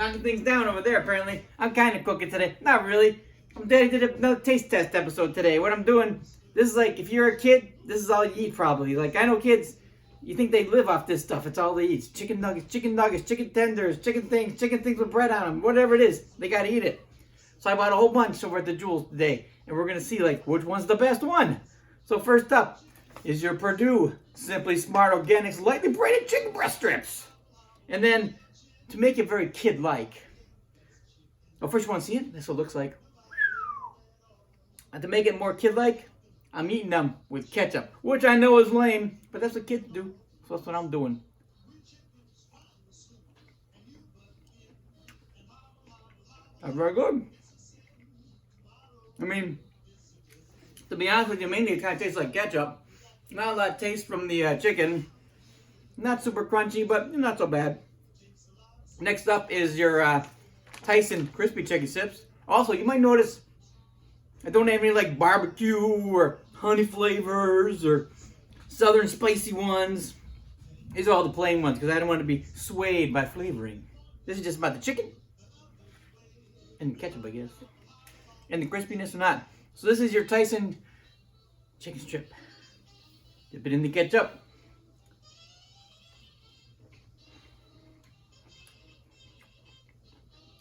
knocking things down over there, apparently. I'm kind of cooking today. Not really. I did another taste test episode today. What I'm doing, this is like, if you're a kid, this is all you eat probably. Like, I know kids, you think they live off this stuff. It's all they eat. Chicken nuggets, chicken tenders, chicken things with bread on them. Whatever it is, they got to eat it. So I bought a whole bunch over at the Jewels today. And we're going to see, like, which one's the best one. So first up is your Perdue Simply Smart Organics Lightly Braided Chicken Breast Strips. And then, to make it very kid-like. Oh, first you want to see it? That's what it looks like. And to make it more kid-like, I'm eating them with ketchup. Which I know is lame, but that's what kids do. So that's what I'm doing. That's very good. I mean, to be honest with you, mainly it kind of tastes like ketchup. Not a lot of taste from the chicken. Not super crunchy, but not so bad. Next up is your Tyson Crispy Chicken Strips. Also, you might notice I don't have any like barbecue or honey flavors or southern spicy ones. These are all the plain ones because I don't want to be swayed by flavoring. This is just about the chicken and ketchup, I guess. And the crispiness or not. So this is your Tyson chicken strip. Dip it in the ketchup.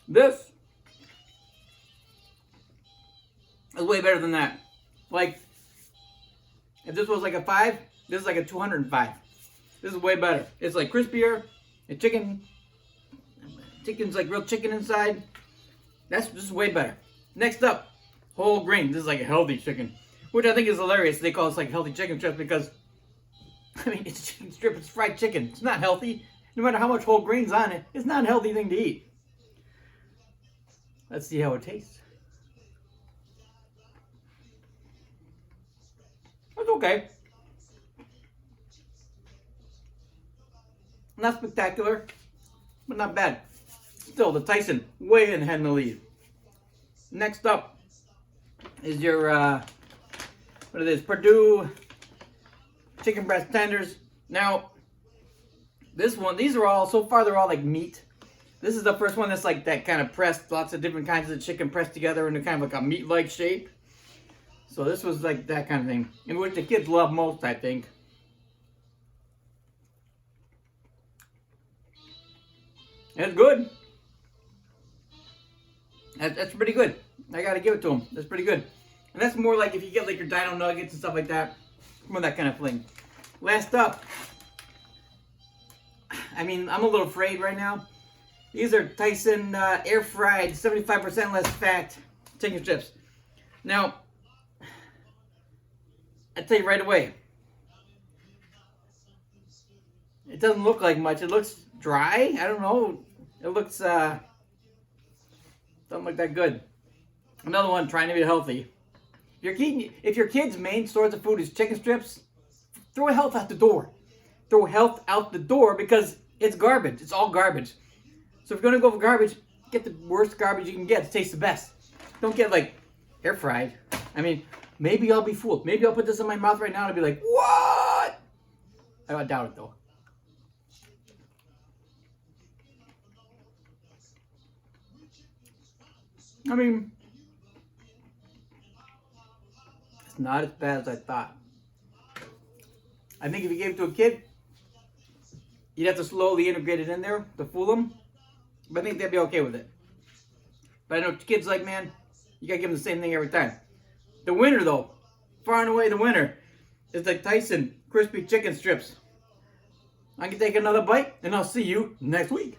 This is way better than that. Like, if this was like a 5, this is like a 205. This is way better. It's like crispier. The chicken's like real chicken inside. This is way better. Next up, whole grain. This is like a healthy chicken, which I think is hilarious. They call it like healthy chicken strips because, I mean, it's a chicken strip. It's fried chicken. It's not healthy. No matter how much whole grain's on it, it's not a healthy thing to eat. Let's see how it tastes. It's okay. Not spectacular, but not bad. Still, the Tyson way ahead in the lead. Next up is your, what it is, Perdue chicken breast tenders. Now, this one, these are all, so far they're all like meat. This is the first one that's like that kind of pressed, lots of different kinds of chicken pressed together into kind of like a meat-like shape. So this was like that kind of thing, in which the kids love most, I think. It's good. That's pretty good. I gotta give it to them. That's pretty good. And that's more like if you get like your Dino Nuggets and stuff like that. More that kind of thing. Last up. I mean, I'm a little afraid right now. These are Tyson air fried, 75% less fat chicken strips. Now, I tell you right away. It doesn't look like much. It looks dry. I don't know. It looks doesn't look that good. Another one trying to be healthy. If your kid's main source of food is chicken strips, throw health out the door. Throw health out the door because it's garbage. It's all garbage. So if you're gonna go for garbage, get the worst garbage you can get. It tastes the best. Don't get like air fried. I mean, maybe I'll be fooled. Maybe I'll put this in my mouth right now and I'll be like, what? I doubt it though. I mean, it's not as bad as I thought. I think if you gave it to a kid, you'd have to slowly integrate it in there to fool them. But I think they'd be okay with it. But I know kids like, man, you gotta give them the same thing every time. The winner though, far and away the winner, is the Tyson Crispy Chicken Strips. I can take another bite and I'll see you next week.